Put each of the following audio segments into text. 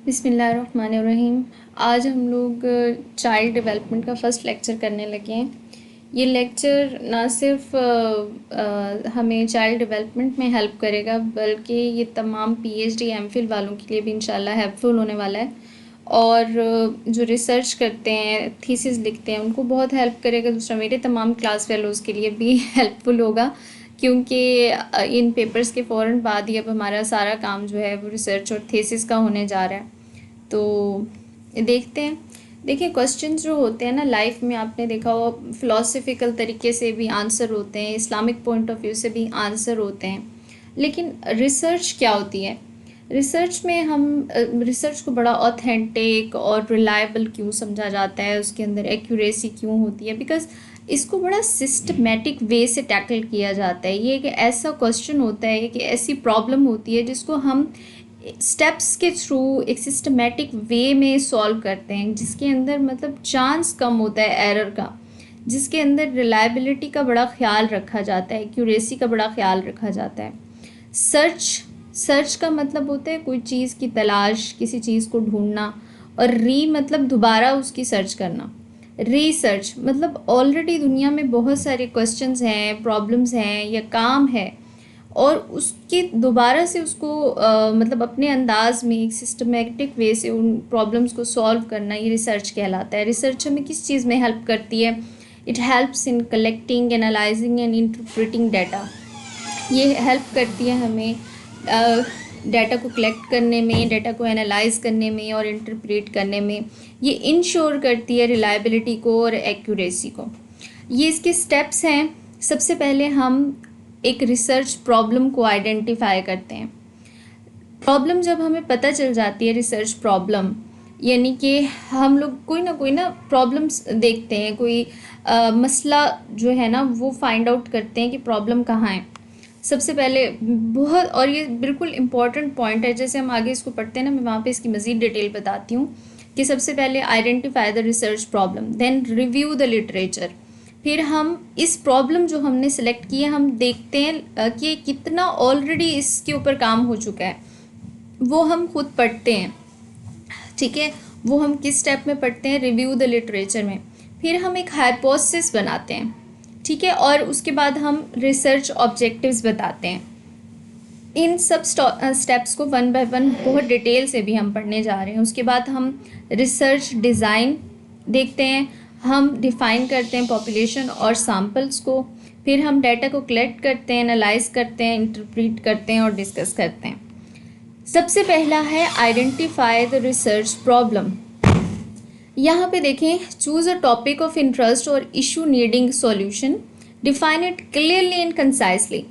बिस्मिल्लाहिर्रहमानिर्रहीम। आज हम लोग चाइल्ड डेवलपमेंट का फ़र्स्ट लेक्चर करने लगे हैं। ये लेक्चर ना सिर्फ हमें चाइल्ड डेवलपमेंट में हेल्प करेगा, बल्कि ये तमाम पीएचडी एमफिल वालों के लिए भी इंशाल्लाह हेल्पफुल होने वाला है। और जो रिसर्च करते हैं, थीसिस लिखते हैं, उनको बहुत हेल्प करेगा। दूसरा, मेरे तमाम क्लास फेलोज़ के लिए भी हेल्पफुल होगा, क्योंकि इन पेपर्स के फ़ौरन बाद ही अब हमारा सारा काम जो है वो रिसर्च और थीसिस का होने जा रहा है। तो देखते हैं। देखिए, क्वेश्चंस जो होते हैं ना लाइफ में, आपने देखा हो फ़िलोसफिकल तरीके से भी आंसर होते हैं, इस्लामिक पॉइंट ऑफ व्यू से भी आंसर होते हैं। लेकिन रिसर्च क्या होती है? रिसर्च में हम रिसर्च को बड़ा ऑथेंटिक और रिलायबल क्यों समझा जाता है, उसके अंदर एक्यूरेसी क्यों होती है? बिकॉज इसको बड़ा सिस्टमेटिक वे से टैकल किया जाता है। ये एक ऐसा क्वेश्चन होता है कि ऐसी प्रॉब्लम होती है जिसको हम स्टेप्स के थ्रू एक सिस्टमेटिक वे में सॉल्व करते हैं, जिसके अंदर मतलब चांस कम होता है एरर का, जिसके अंदर रिलायबिलिटी का बड़ा ख्याल रखा जाता है, एक्यूरेसी का बड़ा ख्याल रखा जाता है। सर्च सर्च का मतलब होता है कोई चीज़ की तलाश, किसी चीज़ को ढूंढना। और मतलब दोबारा उसकी सर्च करना। रिसर्च मतलब ऑलरेडी दुनिया में बहुत सारे क्वेश्चंस हैं, प्रॉब्लम्स हैं या काम है, और उसके दोबारा से उसको मतलब अपने अंदाज में एक सिस्टमेटिक वे से उन प्रॉब्लम्स को सॉल्व करना, ये रिसर्च कहलाता है। रिसर्च हमें किस चीज़ में हेल्प करती है? It helps in collecting, analysing and interpreting data. ये हेल्प करती है हमें डाटा को कलेक्ट करने में, डाटा को एनालाइज करने में और इंटरप्रेट करने में। ये इंश्योर करती है रिलायबिलिटी को और एक्यूरेसी को। ये इसके स्टेप्स हैं। सबसे पहले हम एक रिसर्च प्रॉब्लम को आइडेंटिफाई करते हैं। प्रॉब्लम जब हमें पता चल जाती है, रिसर्च प्रॉब्लम, यानी कि हम लोग कोई ना प्रॉब्लम्स देखते हैं, कोई मसला जो है ना वो फाइंड आउट करते हैं कि प्रॉब्लम कहाँ है। सबसे पहले बहुत, और ये बिल्कुल इम्पॉर्टेंट पॉइंट है, जैसे हम आगे इसको पढ़ते हैं ना, मैं वहाँ पे इसकी मज़ीद डिटेल बताती हूँ कि सबसे पहले identify the research problem, then review the literature. फिर हम इस प्रॉब्लम जो हमने सेलेक्ट की है, हम देखते हैं कि कितना ऑलरेडी इसके ऊपर काम हो चुका है, वो हम खुद पढ़ते हैं। ठीक है, वो हम किस स्टेप में पढ़ते हैं? रिव्यू द लिटरेचर में। फिर हम एक हाइपोथेसिस बनाते हैं, ठीक है, और उसके बाद हम रिसर्च ऑब्जेक्टिव्स बताते हैं। इन सब स्टेप्स को वन बाय वन बहुत डिटेल से भी हम पढ़ने जा रहे हैं। उसके बाद हम रिसर्च डिज़ाइन देखते हैं, हम डिफ़ाइन करते हैं पॉपुलेशन और सैम्पल्स को। फिर हम डाटा को कलेक्ट करते हैं, एनालाइज करते हैं, इंटरप्रेट करते हैं और डिस्कस करते हैं। सबसे पहला है आइडेंटिफाई द रिसर्च प्रॉब्लम। यहाँ पे देखें, choose a topic of interest और issue needing solution, define it clearly and concisely.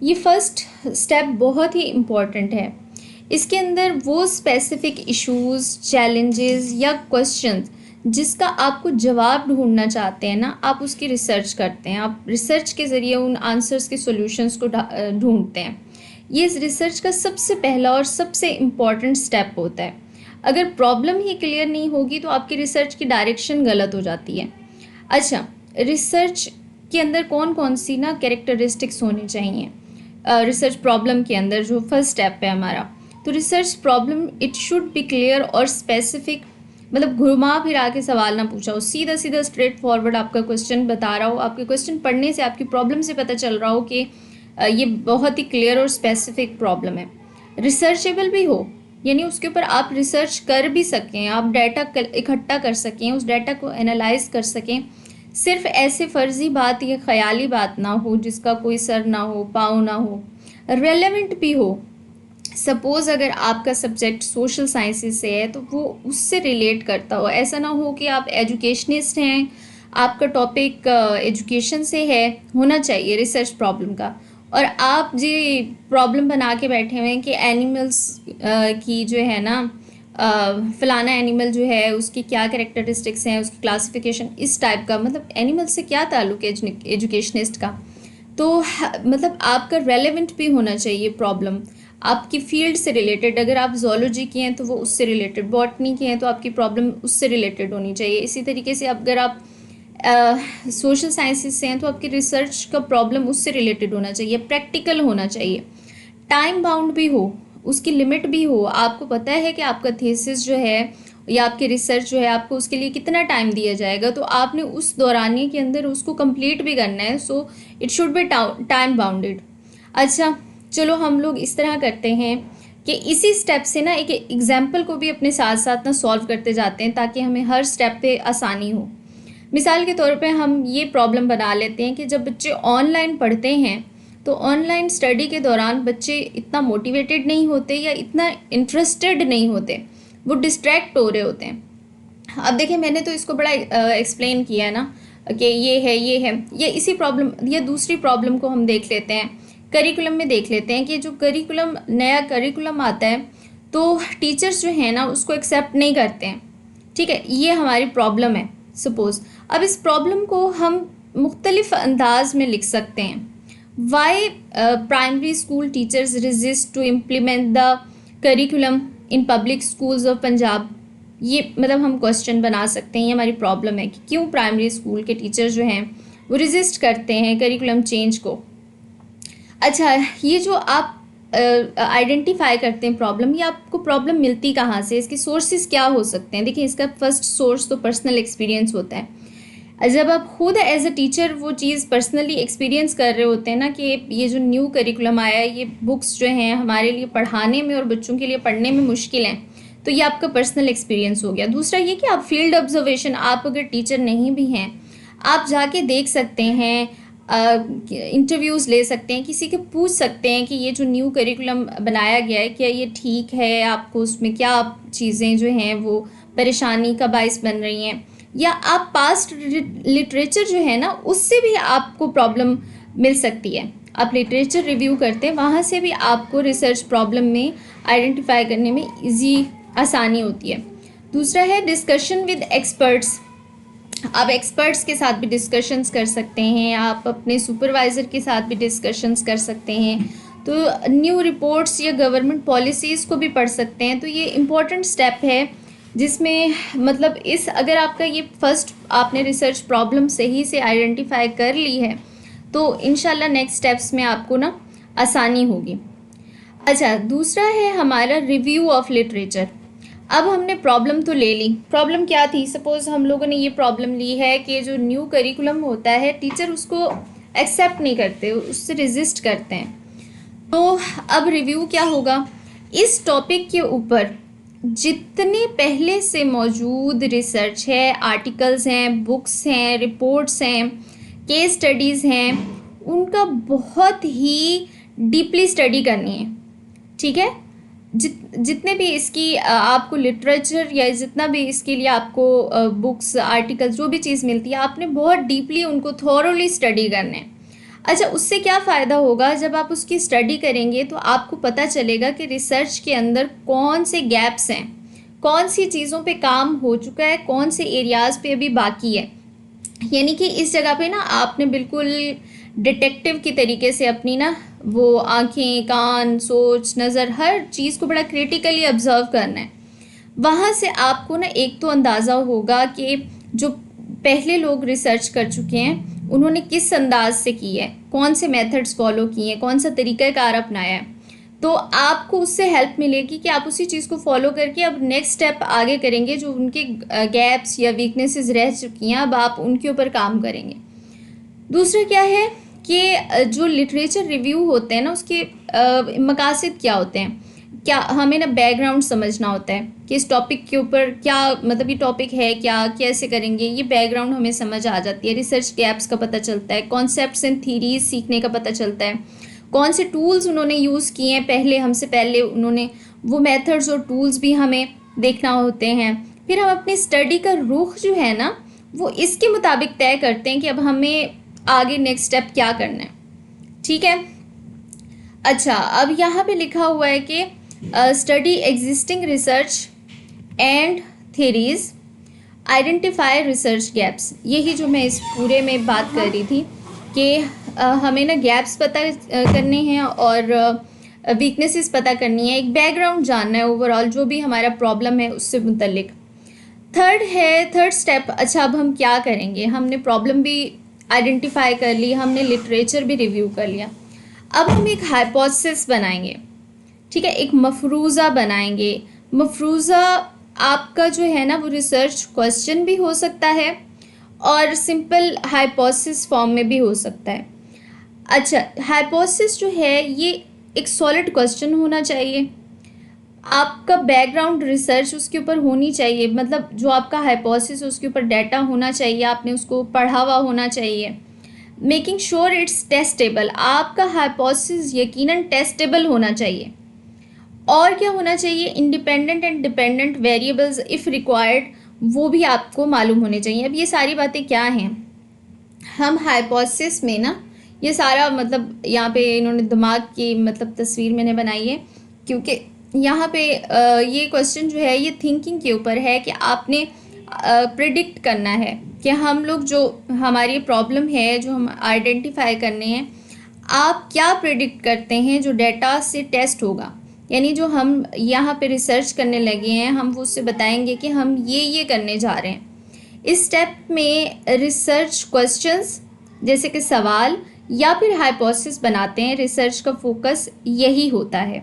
ये फर्स्ट स्टेप बहुत ही इम्पॉर्टेंट है। इसके अंदर वो स्पेसिफिक इश्यूज, चैलेंजेस या क्वेश्चंस जिसका आपको जवाब ढूंढना चाहते हैं ना, आप उसकी रिसर्च करते हैं। आप रिसर्च के ज़रिए उन आंसर्स के सॉल्यूशंस को ढूंढते हैं। ये इस रिसर्च का सबसे पहला और सबसे इम्पॉर्टेंट स्टेप होता है। अगर प्रॉब्लम ही क्लियर नहीं होगी तो आपकी रिसर्च की डायरेक्शन गलत हो जाती है। अच्छा, रिसर्च के अंदर कौन कौन सी ना कैरेक्टरिस्टिक्स होनी चाहिए? रिसर्च प्रॉब्लम के अंदर जो फर्स्ट स्टेप है हमारा, तो research problem it should be clear और स्पेसिफिक। मतलब घुमा फिरा के सवाल ना पूछा हो, सीधा सीधा स्ट्रेट फॉरवर्ड आपका क्वेश्चन बता रहा हो। आपके क्वेश्चन पढ़ने से आपकी प्रॉब्लम से पता चल रहा हो कि ये बहुत ही क्लियर और स्पेसिफिक प्रॉब्लम है। रिसर्चेबल भी हो, यानी उसके ऊपर आप रिसर्च कर भी सकें, आप डाटा इकट्ठा कर सकें, उस डाटा को एनालाइज कर सकें। सिर्फ ऐसे फ़र्ज़ी बात या ख़याली बात ना हो जिसका कोई सर ना हो, पाँव ना हो। रेलेवेंट भी हो। सपोज़ अगर आपका सब्जेक्ट सोशल साइंसेस से है तो वो उससे रिलेट करता हो। ऐसा ना हो कि आप एजुकेशनिस्ट हैं, आपका टॉपिक एजुकेशन से है, होना चाहिए रिसर्च प्रॉब्लम का, और आप जी प्रॉब्लम बना के बैठे हुए हैं कि एनिमल्स की जो है ना फलाना एनिमल जो है उसकी क्या कैरेक्टरिस्टिक्स हैं, उसकी क्लासिफिकेशन, इस टाइप का। मतलब एनिमल से क्या ताल्लुक है एजुकेशनिस्ट का? तो मतलब आपका रेलेवेंट भी होना चाहिए प्रॉब्लम, आपकी फील्ड से रिलेटेड। अगर आप जोलॉजी की हैं तो वो उससे रिलेटेड, बॉटनी की हैं तो आपकी प्रॉब्लम उससे रिलेटेड होनी चाहिए। इसी तरीके से अगर आप सोशल साइंसेस से हैं तो आपकी रिसर्च का प्रॉब्लम उससे रिलेटेड होना चाहिए, प्रैक्टिकल होना चाहिए, टाइम बाउंड भी हो उसकी लिमिट भी हो, आपको पता है कि आपका थीसिस जो है या आपकी रिसर्च जो है आपको उसके लिए कितना टाइम दिया जाएगा, तो आपने उस दौरानिए के अंदर उसको कंप्लीट भी करना है। So it should be time bounded. अच्छा चलो हम लोग इस तरह करते हैं कि इसी स्टेप से ना एक एग्जाम्पल को भी अपने साथ साथ ना सॉल्व करते जाते हैं ताकि हमें हर स्टेप पे आसानी हो। मिसाल के तौर पे हम ये प्रॉब्लम बना लेते हैं कि जब बच्चे ऑनलाइन पढ़ते हैं तो ऑनलाइन स्टडी के दौरान बच्चे इतना मोटिवेटेड नहीं होते या इतना इंटरेस्टेड नहीं होते, वो डिस्ट्रैक्ट हो रहे होते हैं। अब देखिए मैंने तो इसको बड़ा एक्सप्लेन किया है ना कि ये है ये इसी प्रॉब्लम या दूसरी प्रॉब्लम को हम देख लेते हैं, करिकुलम में देख लेते हैं कि जो करिकुलम नया करिकुलम आता है तो टीचर्स जो है ना उसको एक्सेप्ट नहीं करते हैं। ठीक है, ये हमारी प्रॉब्लम है सपोज़। अब इस प्रॉब्लम को हम मुख्तलिफ अंदाज में लिख सकते हैं। Why primary school teachers resist to implement the curriculum in public schools of Punjab. ये मतलब हम क्वेश्चन बना सकते हैं, ये हमारी प्रॉब्लम है कि क्यों प्राइमरी स्कूल के टीचर्स जो हैं वो रेजिस्ट करते हैं करिकुलम चेंज को। अच्छा, ये जो आप आइडेंटिफाई करते हैं प्रॉब्लम, ये आपको प्रॉब्लम मिलती कहाँ से, इसके सोर्सेज क्या हो सकते हैं। देखिए इसका फर्स्ट सोर्स तो पर्सनल एक्सपीरियंस होता है। जब आप खुद एज अ टीचर वो चीज़ पर्सनली एक्सपीरियंस कर रहे होते हैं ना कि ये जो न्यू करिकुलम आया है, ये बुक्स जो हैं हमारे लिए पढ़ाने में और बच्चों के लिए पढ़ने में मुश्किल हैं, तो ये आपका पर्सनल एक्सपीरियंस हो गया। दूसरा ये कि आप फील्ड ऑब्जर्वेशन, आप अगर टीचर नहीं भी हैं आप जाके देख सकते हैं, इंटरव्यूज़ ले सकते हैं, किसी के पूछ सकते हैं कि ये जो न्यू करिकुलम बनाया गया है क्या ये ठीक है, आपको उसमें क्या चीज़ें जो हैं वो परेशानी का बायस बन रही हैं, या आप पास्ट लिटरेचर जो है ना उससे भी आपको प्रॉब्लम मिल सकती है। आप लिटरेचर रिव्यू करते हैं, वहाँ से भी आपको रिसर्च प्रॉब्लम में आइडेंटिफाई करने में ईजी आसानी होती है। दूसरा है डिस्कशन विद एक्सपर्ट्स। आप एक्सपर्ट्स के साथ भी डिस्कशंस कर सकते हैं, आप अपने सुपरवाइज़र के साथ भी डिस्कशंस कर सकते हैं, तो न्यू रिपोर्ट्स या गवर्नमेंट पॉलिसीज़ को भी पढ़ सकते हैं। तो ये इम्पॉर्टेंट स्टेप है जिसमें मतलब इस अगर आपका ये फर्स्ट आपने रिसर्च प्रॉब्लम सही से आइडेंटिफाई कर ली है तो इंशाल्लाह नेक्स्ट स्टेप्स में आपको ना आसानी होगी। अच्छा, दूसरा है हमारा रिव्यू ऑफ लिटरेचर। अब हमने प्रॉब्लम तो ले ली, प्रॉब्लम क्या थी, सपोज़ हम लोगों ने ये प्रॉब्लम ली है कि जो न्यू करिकुलम होता है टीचर उसको एक्सेप्ट नहीं करते, उससे रेजिस्ट करते हैं। तो अब रिव्यू क्या होगा, इस टॉपिक के ऊपर जितने पहले से मौजूद रिसर्च है, आर्टिकल्स हैं, बुक्स हैं, रिपोर्ट्स हैं, केस स्टडीज़ हैं, उनका बहुत ही डीपली स्टडी करनी है। ठीक है, जितने भी इसकी आपको लिटरेचर या जितना भी इसके लिए आपको बुक्स, आर्टिकल्स, जो भी चीज़ मिलती है आपने बहुत डीपली उनको थॉरोली स्टडी करना है। अच्छा, उससे क्या फ़ायदा होगा, जब आप उसकी स्टडी करेंगे तो आपको पता चलेगा कि रिसर्च के अंदर कौन से गैप्स हैं, कौन सी चीज़ों पे काम हो चुका है, कौन से एरियाज़ पे अभी बाकी है। यानी कि इस जगह पे ना आपने बिल्कुल डिटेक्टिव की तरीके से अपनी ना वो आँखें, कान, सोच, नज़र, हर चीज़ को बड़ा क्रिटिकली ऑब्जर्व करना है। वहाँ से आपको ना एक तो अंदाज़ा होगा कि जो पहले लोग रिसर्च कर चुके हैं उन्होंने किस अंदाज से की है, कौन से मेथड्स फॉलो किए हैं, कौन सा तरीक़ाकार अपनाया है। तो आपको उससे हेल्प मिलेगी कि आप उसी चीज़ को फॉलो करके अब नेक्स्ट स्टेप आगे करेंगे, जो उनके गैप्स या वीकनेसेस रह चुकी हैं अब आप उनके ऊपर काम करेंगे। दूसरा क्या है कि जो लिटरेचर रिव्यू होते हैं ना उसके मकासद क्या होते हैं, क्या हमें ना बैकग्राउंड समझना होता है कि इस टॉपिक के ऊपर क्या मतलब ये टॉपिक है क्या, कैसे करेंगे, ये बैकग्राउंड हमें समझ आ जाती है। रिसर्च गैप्स का पता चलता है, कॉन्सेप्ट्स एंड थीरीज सीखने का पता चलता है, कौन से टूल्स उन्होंने यूज़ किए हैं पहले हमसे पहले उन्होंने, वो मेथड्स और टूल्स भी हमें देखना होते हैं। फिर हम अपनी स्टडी का रुख जो है ना वो इसके मुताबिक तय करते हैं कि अब हमें आगे नेक्स्ट स्टेप क्या करना है। ठीक है, अच्छा अब यहाँ पे लिखा हुआ है कि study existing research and theories, identify research gaps. यही जो मैं इस पूरे में बात कर रही थी कि हमें ना गैप्स पता करने हैं और वीकनेसेस पता करनी है, एक बैकग्राउंड जानना है ओवरऑल जो भी हमारा प्रॉब्लम है उससे मुतल्लिक। थर्ड स्टेप, अच्छा अब हम क्या करेंगे, हमने प्रॉब्लम भी आइडेंटिफाई कर ली, हमने लिटरेचर भी रिव्यू कर लिया, अब हम एक हाइपोथेसिस बनाएंगे ठीक है, एक मफरूज़ा बनाएंगे। मफरूज़ा आपका जो है ना वो रिसर्च क्वेश्चन भी हो सकता है और सिंपल हाइपोथेसिस फॉर्म में भी हो सकता है। अच्छा, हाइपोथेसिस जो है ये एक सॉलिड क्वेश्चन होना चाहिए, आपका बैकग्राउंड रिसर्च उसके ऊपर होनी चाहिए, मतलब जो आपका हाइपोथेसिस उसके ऊपर डाटा होना चाहिए, आपने उसको पढ़ा हुआ होना चाहिए। मेकिंग श्योर इट्स टेस्टेबल, आपका हाइपोथेसिस यकीनन टेस्टेबल होना चाहिए। और क्या होना चाहिए, independent and dependent variables if required, वो भी आपको मालूम होने चाहिए। अब ये सारी बातें क्या हैं, हम हाइपोथेसिस में ना ये सारा मतलब यहाँ पे इन्होंने दिमाग की मतलब तस्वीर मैंने बनाई है, क्योंकि यहाँ पे ये क्वेश्चन जो है ये थिंकिंग के ऊपर है कि आपने प्रिडिक्ट करना है कि हम लोग जो हमारी प्रॉब्लम है जो हम आइडेंटिफाई करने हैं, आप क्या प्रिडिक्ट करते हैं जो डेटा से टेस्ट होगा। यानी जो हम यहाँ पे रिसर्च करने लगे हैं हम वो उससे बताएंगे कि हम ये करने जा रहे हैं। इस स्टेप में रिसर्च क्वेश्चंस जैसे कि सवाल या फिर हाइपोथेसिस बनाते हैं, रिसर्च का फोकस यही होता है।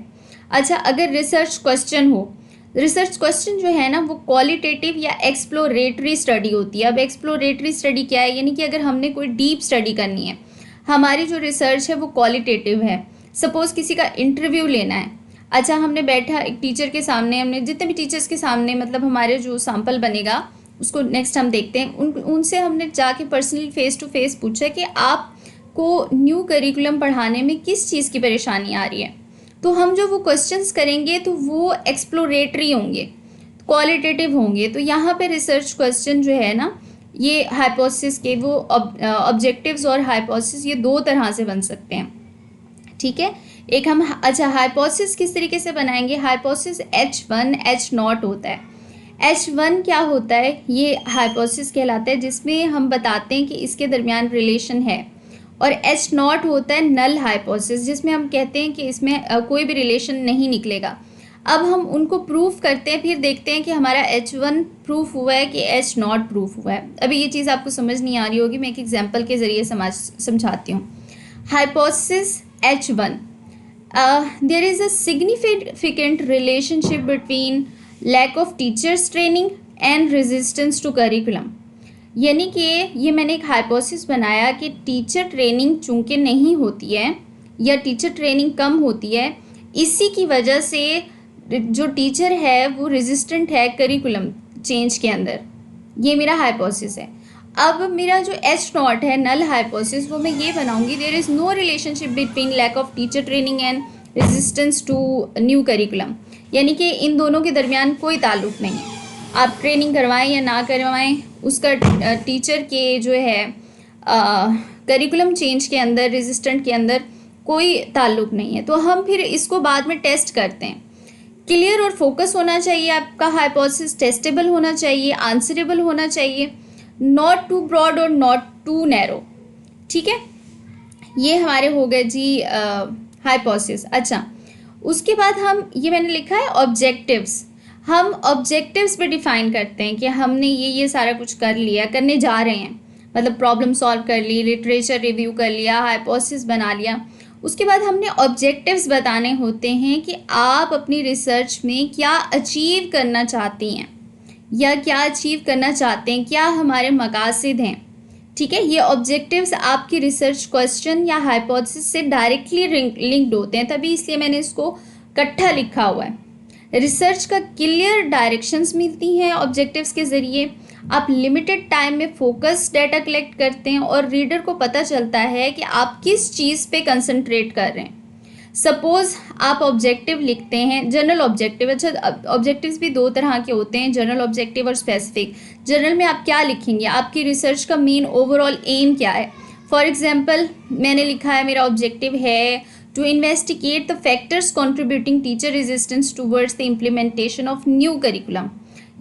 अच्छा, अगर रिसर्च क्वेश्चन हो, रिसर्च क्वेश्चन जो है ना वो क्वालिटेटिव या एक्सप्लोरेटरी स्टडी होती है। अब एक्सप्लोरेटरी स्टडी क्या है, यानी कि अगर हमने कोई डीप स्टडी करनी है, हमारी जो रिसर्च है वो क्वालिटेटिव है। सपोज़ किसी का इंटरव्यू लेना है, अच्छा हमने बैठा एक टीचर के सामने, हमने जितने भी टीचर्स के सामने मतलब हमारे जो सैम्पल बनेगा उसको नेक्स्ट हम देखते हैं, उनसे हमने जाके पर्सनली फेस टू फेस पूछा कि आपको न्यू करिकुलम पढ़ाने में किस चीज़ की परेशानी आ रही है। तो हम जो वो क्वेश्चंस करेंगे तो वो एक्सप्लोरेटरी होंगे, क्वालिटेटिव होंगे। तो यहाँ पे रिसर्च क्वेश्चन जो है ना ये हाइपोथेसिस के वो ऑब्जेक्टिव्स और हाइपोथेसिस ये दो तरह से बन सकते हैं। ठीक है, एक हम अच्छा हाइपोथेसिस किस तरीके से बनाएंगे, हाइपोथेसिस H1 H0 होता है। H1 क्या होता है, ये हाइपोथेसिस कहलाता है जिसमें हम बताते हैं कि इसके दरमियान रिलेशन है, और H0 होता है नल हाइपोथेसिस जिसमें हम कहते हैं कि इसमें कोई भी रिलेशन नहीं निकलेगा। अब हम उनको प्रूफ करते हैं, फिर देखते हैं कि हमारा H1 प्रूफ हुआ है कि H0 प्रूफ हुआ है। अभी ये चीज़ आपको समझ नहीं आ रही होगी, मैं एक एग्जाम्पल के ज़रिए समझाती हूँ। Hypothesis H1, there is a significant relationship between lack of teachers training and resistance to curriculum। यानी कि ये मैंने एक हाइपोथेसिस बनाया कि टीचर ट्रेनिंग चूँकि नहीं होती है या टीचर ट्रेनिंग कम होती है, इसी की वजह से जो टीचर है वो रेजिस्टेंट है करिकुलम चेंज के अंदर। ये मेरा हाइपोथेसिस है। अब मेरा जो H0 है नल हाइपोथेसिस वो मैं ये बनाऊंगी, there is no relationship between lack of teacher training and resistance to new curriculum. यानी कि इन दोनों के दरमियान कोई ताल्लुक़ नहीं है, आप ट्रेनिंग करवाएं या ना करवाएं उसका टीचर के जो है करिकुलम चेंज के अंदर रेजिस्टेंट के अंदर कोई ताल्लुक़ नहीं है। तो हम फिर इसको बाद में टेस्ट करते हैं। क्लियर और फोकस होना चाहिए, आपका हाइपोथेसिस टेस्टेबल होना चाहिए, आंसरेबल होना चाहिए, नॉट टू ब्रॉड और नॉट टू नैरो। ठीक है, ये हमारे हो गए जी हाइपोथेसिस। अच्छा, उसके बाद हम ये मैंने लिखा है ऑब्जेक्टिव्स। हम ऑब्जेक्टिव्स पे डिफाइन करते हैं कि हमने ये सारा कुछ कर लिया, करने जा रहे हैं, मतलब प्रॉब्लम सॉल्व कर ली, लिटरेचर रिव्यू कर लिया, हाइपोथेसिस बना लिया। उसके बाद हमने ऑब्जेक्टिव्स बताने होते हैं कि आप अपनी रिसर्च में क्या अचीव करना चाहती हैं या क्या अचीव करना चाहते हैं, क्या हमारे मकासद हैं। ठीक है, ये ऑब्जेक्टिव्स आपकी रिसर्च क्वेश्चन या हाइपोथेसिस से डायरेक्टली लिंक्ड होते हैं, तभी इसलिए मैंने इसको इकट्ठा लिखा हुआ है। रिसर्च का क्लियर डायरेक्शंस मिलती हैं ऑब्जेक्टिव्स के ज़रिए। आप लिमिटेड टाइम में फोकस डाटा कलेक्ट करते हैं और रीडर को पता चलता है कि आप किस चीज़ पे कंसंट्रेट कर रहे हैं। सपोज़ आप ऑब्जेक्टिव लिखते हैं, जनरल ऑब्जेक्टिव। अच्छा, ऑब्जेक्टिव्स भी दो तरह के होते हैं, जनरल ऑब्जेक्टिव और स्पेसिफिक। जनरल में आप क्या लिखेंगे, आपकी रिसर्च का मेन ओवरऑल एम क्या है। फॉर एग्जांपल मैंने लिखा है, मेरा ऑब्जेक्टिव है to investigate the factors contributing teacher resistance towards the implementation of new curriculum.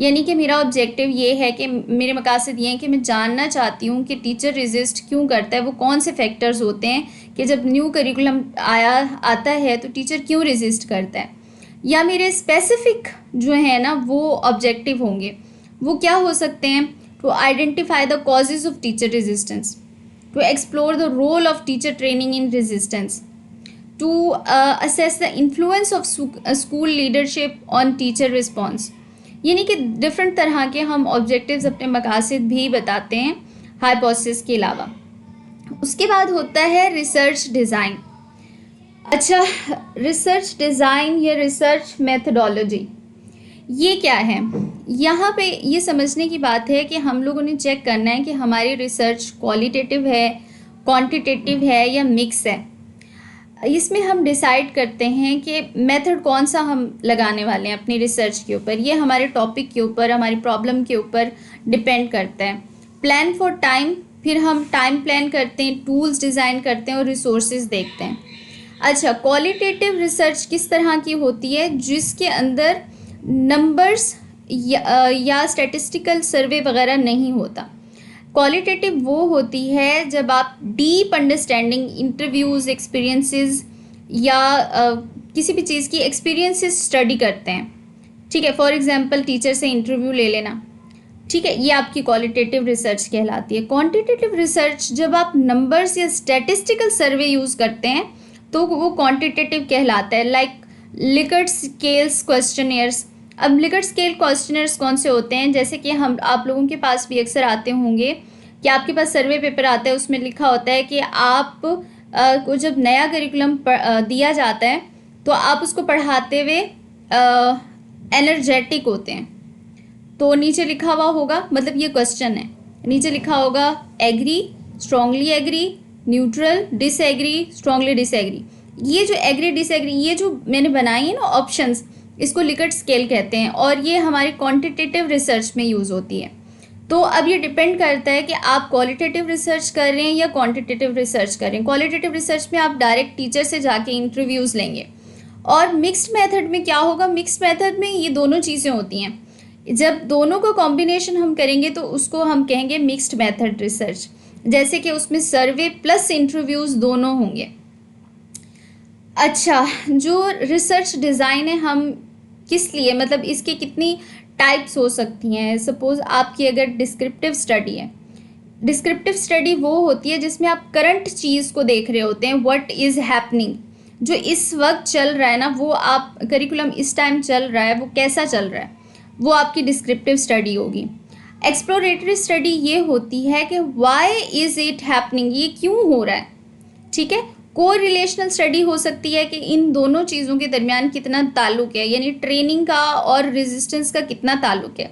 यानी कि मेरा ऑब्जेक्टिव ये है कि मेरे मकासद ये हैं कि मैं जानना चाहती हूँ कि टीचर रेजिस्ट क्यों करता है, वो कौन से फैक्टर्स होते हैं कि जब न्यू करिकुलम आता है तो टीचर क्यों रेजिस्ट करता है। या मेरे स्पेसिफिक जो है ना वो ऑब्जेक्टिव होंगे, वो क्या हो सकते हैं, to identify the causes of teacher resistance, to explore the role of teacher training in resistance, to assess the influence of school leadership on teacher response, यानी कि डिफरेंट तरह के हम ऑब्जेक्टिव्स अपने मकासद भी बताते हैं हाइपोथेसिस के अलावा। उसके बाद होता है रिसर्च डिज़ाइन। अच्छा, रिसर्च डिज़ाइन या रिसर्च मेथडोलॉजी ये क्या है? यहाँ पे ये समझने की बात है कि हम लोगों ने चेक करना है कि हमारी रिसर्च क्वालिटेटिव है, क्वांटिटेटिव है या मिक्स है। इसमें हम डिसाइड करते हैं कि मेथड कौन सा हम लगाने वाले हैं अपनी रिसर्च के ऊपर। ये हमारे टॉपिक के ऊपर, हमारी प्रॉब्लम के ऊपर डिपेंड करता है। प्लान फॉर टाइम, फिर हम टाइम प्लान करते हैं, टूल्स डिज़ाइन करते हैं और रिसोर्सेज देखते हैं। अच्छा, क्वालिटेटिव रिसर्च किस तरह की होती है? जिसके अंदर नंबर्स या स्टैटिस्टिकल सर्वे वगैरह नहीं होता। क्वालिटेटिव वो होती है जब आप डीप अंडरस्टैंडिंग, इंटरव्यूज़, एक्सपीरियंसेस या किसी भी चीज़ की एक्सपीरियंसेस स्टडी करते हैं। ठीक है, फॉर एग्जांपल टीचर से इंटरव्यू ले लेना, ठीक है, ये आपकी क्वालिटेटिव रिसर्च कहलाती है। क्वांटिटेटिव रिसर्च जब आप नंबर्स या स्टैटिस्टिकल सर्वे यूज़ करते हैं तो वो क्वांटिटेटिव कहलाता है। Like Likert scales questionnaires. अब लिकर्ट स्केल क्वेश्चनर्स कौन से होते हैं? जैसे कि हम आप लोगों के पास भी अक्सर आते होंगे कि आपके पास सर्वे पेपर आता है, उसमें लिखा होता है कि आप को जब नया करिकुलम दिया जाता है तो आप उसको पढ़ाते हुए एनर्जेटिक होते हैं। तो नीचे लिखा हुआ होगा, मतलब ये क्वेश्चन है, नीचे लिखा होगा agree, strongly agree, neutral, disagree, strongly disagree. ये जो एग्री डिसएग्री ये जो मैंने बनाई है ना ऑप्शंस, इसको लिकर्ट स्केल कहते हैं और ये हमारे क्वांटिटेटिव रिसर्च में यूज़ होती है। तो अब ये डिपेंड करता है कि आप क्वालिटेटिव रिसर्च कर रहे हैं या क्वांटिटेटिव रिसर्च कर रहे हैं। क्वालिटेटिव रिसर्च में आप डायरेक्ट टीचर से जाके इंटरव्यूज़ लेंगे। और मिक्स्ड मेथड में क्या होगा? मिक्स्ड मेथड में ये दोनों चीज़ें होती हैं। जब दोनों का कॉम्बिनेशन हम करेंगे तो उसको हम कहेंगे मिक्स्ड मेथड रिसर्च, जैसे कि उसमें सर्वे प्लस इंटरव्यूज़ दोनों होंगे। अच्छा, जो रिसर्च डिज़ाइन है हम किस लिए, मतलब इसके कितनी टाइप्स हो सकती हैं? सपोज़ आपकी अगर डिस्क्रिप्टिव स्टडी है, डिस्क्रिप्टिव स्टडी वो होती है जिसमें आप करंट चीज़ को देख रहे होते हैं, व्हाट इज़ हैपनिंग, जो इस वक्त चल रहा है ना, वो आप करिकुलम इस टाइम चल रहा है, वो कैसा चल रहा है, वो आपकी डिस्क्रिप्टिव स्टडी होगी। एक्सप्लोरेटरी स्टडी ये होती है कि व्हाई इज़ इट हैपनिंग, ये क्यों हो रहा है। ठीक है, कोरिलेशनल स्टडी हो सकती है कि इन दोनों चीज़ों के दरमियान कितना ताल्लुक है, यानी ट्रेनिंग का और रेजिस्टेंस का कितना ताल्लुक है।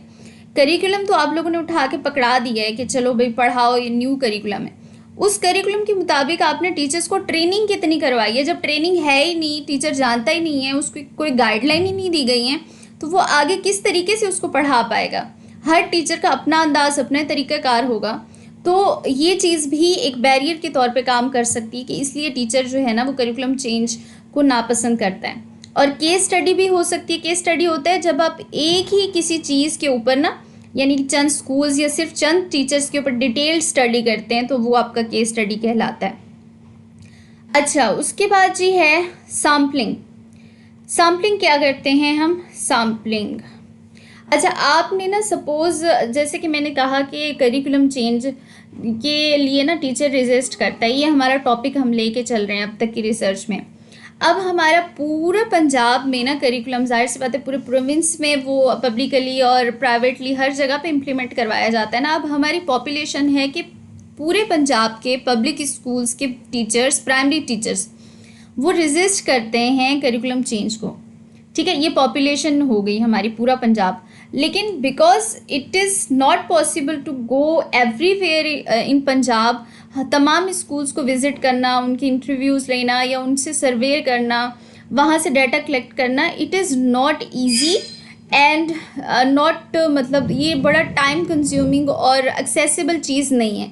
करिकुलम तो आप लोगों ने उठा के पकड़ा दिया है कि चलो भाई पढ़ाओ, ये न्यू करिकुलम है। उस करिकुलम के मुताबिक आपने टीचर्स को ट्रेनिंग कितनी करवाई है? जब ट्रेनिंग है ही नहीं, टीचर जानता ही नहीं है, उसकी कोई गाइडलाइन ही नहीं दी गई है, तो वो आगे किस तरीके से उसको पढ़ा पाएगा? हर टीचर का अपना अंदाज, अपना तरीक़ाकार होगा। तो ये चीज़ भी एक बैरियर के तौर पे काम कर सकती है कि इसलिए टीचर जो है ना वो करिकुलम चेंज को नापसंद करता है। और केस स्टडी भी हो सकती है। केस स्टडी होता है जब आप एक ही किसी चीज़ के ऊपर ना, यानी कि चंद स्कूल्स या सिर्फ चंद टीचर्स के ऊपर डिटेल्ड स्टडी करते हैं, तो वो आपका केस स्टडी कहलाता है। अच्छा, उसके बाद जी है सैम्पलिंग। सैम्पलिंग क्या करते हैं हम? सैम्पलिंग, अच्छा, आपने ना सपोज़ जैसे कि मैंने कहा कि करिकुलम चेंज के लिए ना टीचर रेजिस्ट करता है, ये हमारा टॉपिक हम लेके चल रहे हैं अब तक की रिसर्च में। अब हमारा पूरा पंजाब में ना करिकुलम, जाहिर सी बात है पूरे प्रोविंस में वो पब्लिकली और प्राइवेटली हर जगह पे इम्प्लीमेंट करवाया जाता है ना। अब हमारी पॉपुलेशन है कि पूरे पंजाब के पब्लिक स्कूल्स के टीचर्स, प्राइमरी टीचर्स, वो रेजिस्ट करते हैं करिकुलम चेंज को। ठीक है, ये पॉपुलेशन हो गई हमारी पूरा पंजाब। लेकिन because it is not possible to go everywhere in Punjab, तमाम स्कूल्स को विज़िट करना, उनके इंटरव्यूज़ लेना या उनसे सर्वे करना, वहाँ से डाटा कलेक्ट करना, it is not easy and not, मतलब ये बड़ा टाइम कंज्यूमिंग और एक्सेसिबल चीज़ नहीं है।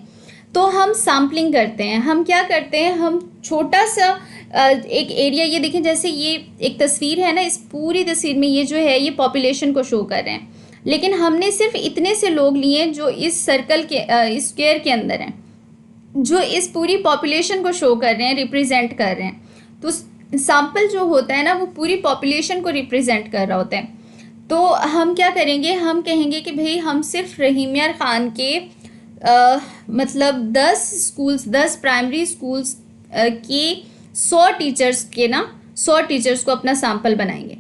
तो हम सैम्पलिंग करते हैं। हम क्या करते हैं, हम छोटा सा एक एरिया, ये देखें जैसे ये एक तस्वीर है ना, इस पूरी तस्वीर में ये जो है ये पॉपुलेशन को शो कर रहे हैं, लेकिन हमने सिर्फ इतने से लोग लिए जो इस सर्कल के इस स्क्वायर के अंदर हैं, जो इस पूरी पॉपुलेशन को शो कर रहे हैं, रिप्रेजेंट कर रहे हैं। तो सैम्पल जो होता है ना वो पूरी पॉपुलेशन को रिप्रेजेंट कर रहा होता है। तो हम क्या करेंगे, हम कहेंगे कि भाई हम सिर्फ रहीम यार ख़ान के मतलब 10 स्कूल्स, 10 प्राइमरी स्कूल्स की 100 टीचर्स को अपना सैम्पल बनाएंगे।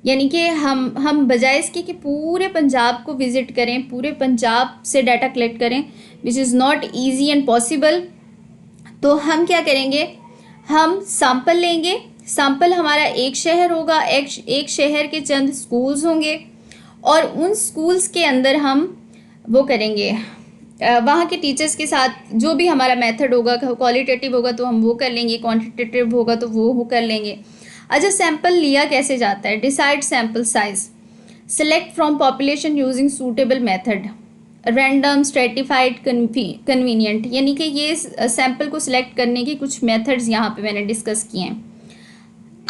यानी कि हम बजाय इसके कि पूरे पंजाब को विज़िट करें, पूरे पंजाब से डाटा कलेक्ट करें, which is not easy and possible, तो हम क्या करेंगे, हम सैम्पल लेंगे। सैम्पल हमारा एक शहर होगा, एक शहर के चंद स्कूल्स होंगे, और उन स्कूल्स के अंदर हम वो करेंगे, वहाँ के टीचर्स के साथ जो भी हमारा मेथड होगा, क्वालिटेटिव होगा तो हम वो कर लेंगे, क्वांटिटेटिव होगा तो वो कर लेंगे। अच्छा, सैंपल लिया कैसे जाता है? Decide sample size, select from population using suitable method, random, stratified, convenient. यानी कि ये सैंपल को सिलेक्ट करने के कुछ मेथड्स यहाँ पे मैंने डिस्कस किए हैं।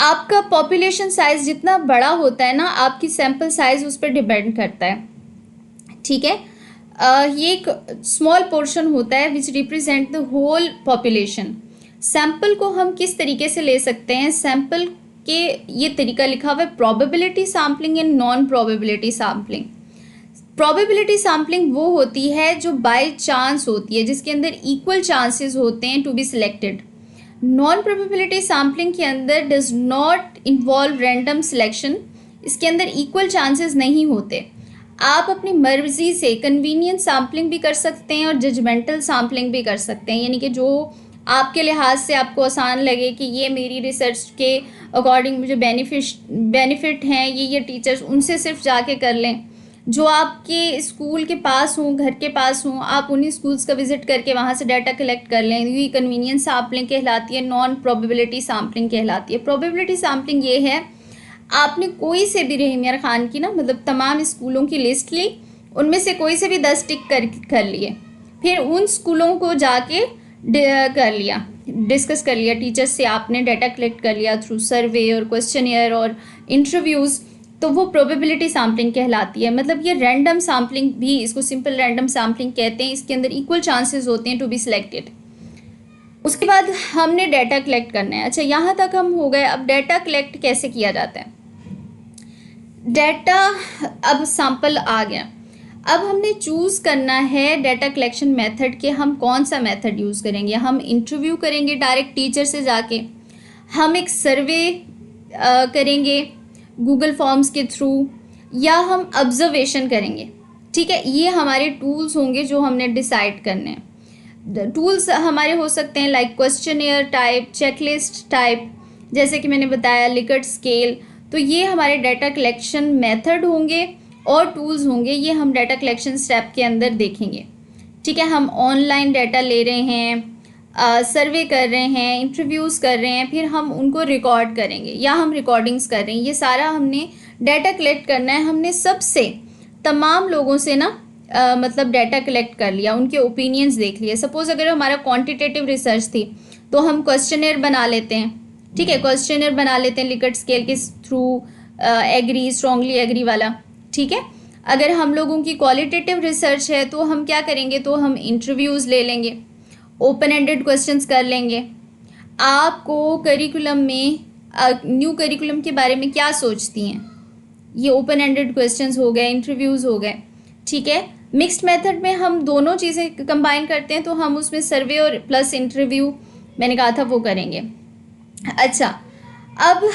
आपका पॉपुलेशन साइज जितना बड़ा होता है ना, आपकी सैंपल साइज उस पर डिपेंड करता है, ठीक है। ये एक स्मॉल पोर्शन होता है which represent the whole population. Sample को हम किस तरीके से ले सकते हैं? सैंपल के ये तरीका लिखा हुआ है, probability sampling and non probability sampling. Probability sampling वो होती है जो बाय चांस होती है, जिसके अंदर इक्वल चांसेस होते हैं to be selected. Non probability sampling के अंदर does not involve random selection, इसके अंदर इक्वल चांसेस नहीं होते। आप अपनी मर्जी से कन्वीनियंट सैम्पलिंग भी कर सकते हैं और जजमेंटल सैम्पलिंग भी कर सकते हैं, यानी कि जो आपके लिहाज से आपको आसान लगे कि ये मेरी रिसर्च के अकॉर्डिंग मुझे बेनिफिट हैं, ये टीचर्स, उनसे सिर्फ जाके कर लें। जो आपके स्कूल के पास हों, घर के पास हों, आप उन्हीं स्कूल्स का विजिट करके वहाँ से डाटा कलेक्ट कर लें। ये कन्वीनियंस सैम्पलिंग कहलाती है, नॉन प्रोबेबिलिटी सैम्पलिंग कहलाती है। प्रोबेबिलिटी सैम्पलिंग ये है, आपने कोई से भी रहीम यार खान की ना मतलब तमाम स्कूलों की लिस्ट ली, उनमें से कोई से भी 10 टिक कर लिए, फिर उन स्कूलों को जाके कर लिया, डिस्कस कर लिया, टीचर्स से आपने डाटा कलेक्ट कर लिया थ्रू सर्वे और क्वेश्चनियर और इंटरव्यूज़, तो वो प्रोबेबिलिटी सैम्पलिंग कहलाती है। मतलब ये रैंडम सैम्पलिंग भी, इसको सिंपल रैंडम सैम्पलिंग कहते हैं, इसके अंदर इक्वल चांसेस होते हैं टू बी सिलेक्टेड। उसके बाद हमने डाटा कलेक्ट करना है। अच्छा, यहाँ तक हम हो गए। अब डाटा कलेक्ट कैसे किया जाता है? डाटा, अब सैंपल आ गया, अब हमने चूज़ करना है डाटा कलेक्शन मेथड के हम कौन सा मेथड यूज़ करेंगे। हम इंटरव्यू करेंगे डायरेक्ट टीचर से जाके, हम एक सर्वे करेंगे गूगल फॉर्म्स के थ्रू, या हम ऑब्जर्वेशन करेंगे, ठीक है। ये हमारे टूल्स होंगे जो हमने डिसाइड करने हैं। टूल्स हमारे हो सकते हैं like questionnaire type, checklist type, जैसे कि मैंने बताया लिकर्ट स्केल। तो ये हमारे डाटा कलेक्शन मेथड होंगे और टूल्स होंगे, ये हम डाटा कलेक्शन स्टेप के अंदर देखेंगे, ठीक है। हम ऑनलाइन डाटा ले रहे हैं, सर्वे कर रहे हैं, इंटरव्यूज़ कर रहे हैं, फिर हम उनको रिकॉर्ड करेंगे या हम रिकॉर्डिंग्स कर रहे हैं। ये सारा हमने डाटा कलेक्ट करना है। हमने सबसे तमाम लोगों से ना मतलब डाटा कलेक्ट कर लिया, उनके ओपिनियंस देख लिए। सपोज़ अगर हमारा क्वांटिटेटिव रिसर्च थी तो हम क्वेश्चनर बना लेते हैं, ठीक है, क्वेश्चनर बना लेते हैं लिकर्ट स्केल के थ्रू, एग्री, स्ट्रांगली एग्री वाला, ठीक है। अगर हम लोगों की क्वालिटेटिव रिसर्च है तो हम क्या करेंगे, तो हम इंटरव्यूज़ ले लेंगे, ओपन एंडेड क्वेश्चंस कर लेंगे। आपको करिकुलम में न्यू करिकुलम के बारे में क्या सोचती हैं, ये ओपन एंडेड क्वेश्चंस हो गए, इंटरव्यूज़ हो गए, ठीक है। मिक्स्ड मेथड में हम दोनों चीज़ें कंबाइन करते हैं, तो हम उसमें सर्वे और प्लस इंटरव्यू मैंने कहा था वो करेंगे। अच्छा, अब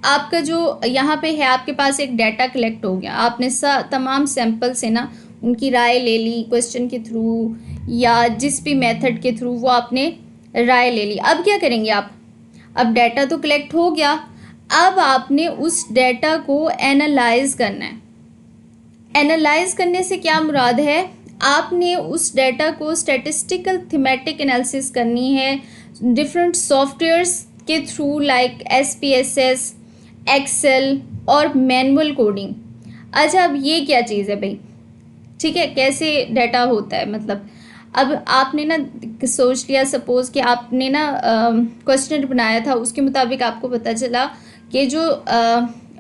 आपका जो यहाँ पे है, आपके पास एक डाटा कलेक्ट हो गया, आपने तमाम सैंपल से ना उनकी राय ले ली, क्वेश्चन के थ्रू या जिस भी मेथड के थ्रू वो आपने राय ले ली। अब क्या करेंगे आप? अब डाटा तो कलेक्ट हो गया, अब आपने उस डाटा को एनालाइज करना है। एनालाइज करने से क्या मुराद है, आपने उस डाटा को स्टैटिस्टिकल थीमेटिक एनालिसिस करनी है डिफरेंट सॉफ्टवेयर्स के थ्रू, लाइक SPSS, एक्सेल और मैनुअल कोडिंग। अच्छा, अब ये क्या चीज़ है भाई, ठीक है, कैसे डाटा होता है? मतलब अब आपने ना सोच लिया, सपोज़ कि आपने ना क्वेश्चन बनाया था, उसके मुताबिक आपको पता चला कि जो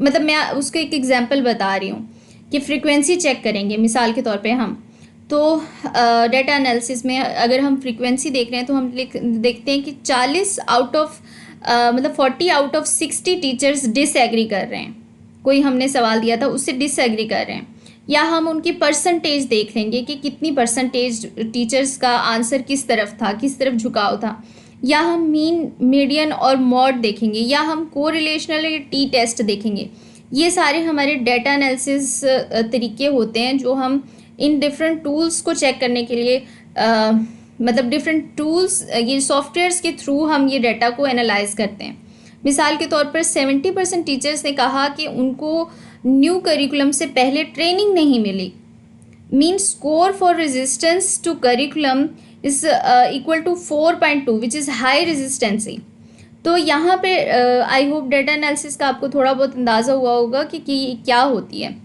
मतलब मैं उसको एक एग्जांपल बता रही हूँ कि फ्रीक्वेंसी चेक करेंगे मिसाल के तौर पे हम, तो डाटा एनालिसिस में अगर हम फ्रीक्वेंसी देख रहे हैं तो हम देखते हैं कि 40 आउट ऑफ मतलब 40 आउट ऑफ 60 टीचर्स डिसएग्री कर रहे हैं। कोई हमने सवाल दिया था उससे डिसएग्री कर रहे हैं, या हम उनकी परसेंटेज देख लेंगे कि कितनी परसेंटेज टीचर्स का आंसर किस तरफ था, किस तरफ झुकाव था। या हम मीन, मीडियन और मॉड देखेंगे, या हम कोरिलेशनल टी टेस्ट देखेंगे। ये सारे हमारे डेटा एनालिसिस तरीके होते हैं जो हम इन डिफरेंट टूल्स को चेक करने के लिए मतलब डिफरेंट टूल्स, ये सॉफ्टवेयर्स के थ्रू हम ये डाटा को एनालाइज करते हैं। मिसाल के तौर पर 70% टीचर्स ने कहा कि उनको न्यू करिकुलम से पहले ट्रेनिंग नहीं मिली। Mean score for resistance to curriculum is equal to 4.2 which is high resistancy. तो यहाँ पे आई होप डाटा एनालिसिस का आपको थोड़ा बहुत अंदाज़ा हुआ होगा कि क्या होती है।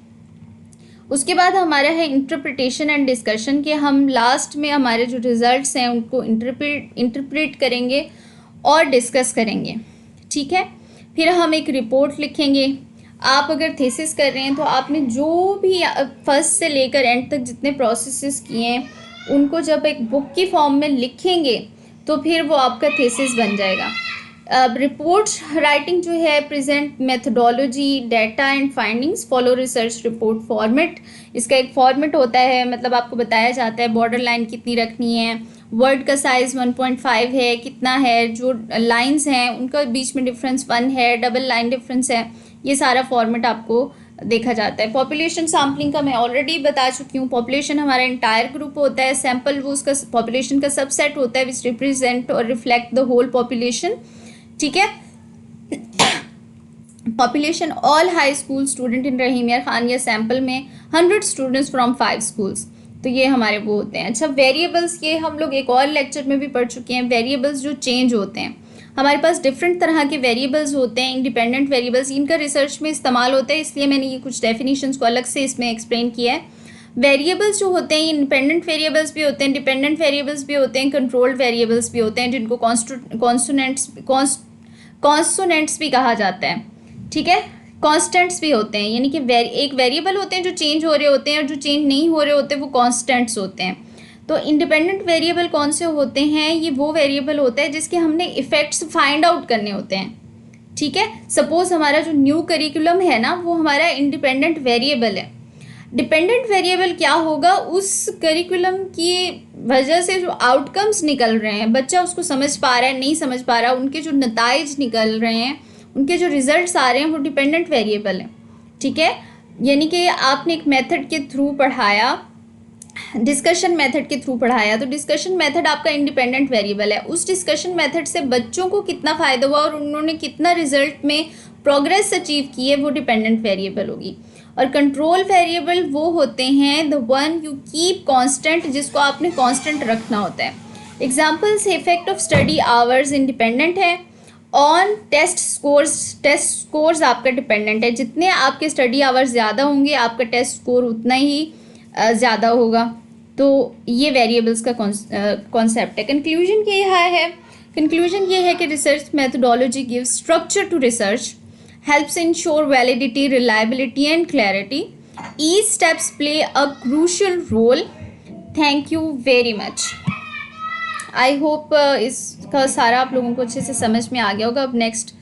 उसके बाद हमारा है इंटरप्रिटेशन एंड डिस्कशन, कि हम लास्ट में हमारे जो रिजल्ट्स हैं उनको इंटरप्रेट करेंगे और डिस्कस करेंगे, ठीक है। फिर हम एक रिपोर्ट लिखेंगे। आप अगर थीसिस कर रहे हैं तो आपने जो भी फर्स्ट से लेकर एंड तक जितने प्रोसेसेस किए हैं उनको जब एक बुक की फॉर्म में लिखेंगे तो फिर वो आपका थीसिस बन जाएगा। रिपोर्ट राइटिंग जो है, present methodology, data and findings, follow research report format. इसका एक फॉर्मेट होता है, मतलब आपको बताया जाता है बॉर्डर लाइन कितनी रखनी है, वर्ड का साइज़ 1.5 है, कितना है, जो लाइंस हैं उनका बीच में डिफरेंस 1 है, डबल लाइन डिफरेंस है, ये सारा फॉर्मेट आपको देखा जाता है। पॉपुलेशन सैम्पलिंग का मैं ऑलरेडी बता चुकी हूँ। पॉपुलेशन हमारा इंटायर ग्रुप होता है, सैम्पल वो उसका पॉपुलेशन का सबसेट होता है विच रिप्रेजेंट और रिफ्लेक्ट द होल पॉपुलेशन, ठीक है। Population all high school student in Rahimiya Khaniya sample में 100 स्टूडेंट्स फ्रॉम 5 स्कूल्स। तो ये हमारे वो होते हैं। अच्छा, वेरिएबल्स, ये हम लोग एक और लेक्चर में भी पढ़ चुके हैं। वेरिएबल्स जो चेंज होते हैं, हमारे पास डिफरेंट तरह के वेरिएबल्स होते हैं। इंडिपेंडेंट वेरिएबल्स, इनका रिसर्च में इस्तेमाल होता है, इसलिए मैंने ये कुछ डेफिनेशंस को अलग से इसमें एक्सप्लेन किया है। वेरिएबल्स जो होते हैं, इंडिपेंडेंट वेरिएबल्स भी होते हैं, डिपेंडेंट वेरिएबल्स भी होते हैं, कंट्रोल्ड वेरिएबल्स भी होते हैं, जिनको कॉन्सोनेंट्स भी कहा जाता है, ठीक है। कॉन्स्टेंट्स भी होते हैं, यानी कि एक वेरिएबल होते हैं जो चेंज हो रहे होते हैं और जो चेंज नहीं हो रहे होते वो कॉन्स्टेंट्स होते हैं। तो इंडिपेंडेंट वेरिएबल कौन से होते हैं? ये वो वेरिएबल होता है जिसके हमने इफ़ेक्ट्स फाइंड आउट करने होते हैं, ठीक है। सपोज हमारा जो न्यू करिकुलम है ना, वो हमारा इंडिपेंडेंट वेरिएबल है। डिपेंडेंट वेरिएबल क्या होगा? उस करिकुलम की वजह से जो आउटकम्स निकल रहे हैं, बच्चा उसको समझ पा रहा है नहीं समझ पा रहा, उनके जो नताइज निकल रहे हैं, उनके जो रिजल्ट्स आ रहे हैं, वो डिपेंडेंट वेरिएबल है, ठीक है। यानी कि आपने एक मेथड के थ्रू पढ़ाया, डिस्कशन मेथड के थ्रू पढ़ाया, तो डिस्कशन मेथड आपका इंडिपेंडेंट वेरिएबल है। उस डिस्कशन मेथड से बच्चों को कितना फ़ायदा हुआ और उन्होंने कितना रिजल्ट में प्रोग्रेस अचीव की है, वो डिपेंडेंट वेरिएबल होगी। और कंट्रोल वेरिएबल वो होते हैं the one you keep constant, जिसको आपने कांस्टेंट रखना होता है। Examples, effect of study hours independent है। ऑन टेस्ट स्कोर्स आपका डिपेंडेंट है। जितने आपके स्टडी आवर्स ज़्यादा होंगे, आपका टेस्ट स्कोर उतना ही ज़्यादा होगा। तो ये वेरिएबल्स का कॉन्सेप्ट है। कंक्लूजन ये है कि research methodology gives structure to research, helps ensure validity, reliability and clarity. Each steps play a crucial role. Thank you very much. I hope इसका सारा आप लोगों को अच्छे से समझ में आ गया होगा। अब नेक्स्ट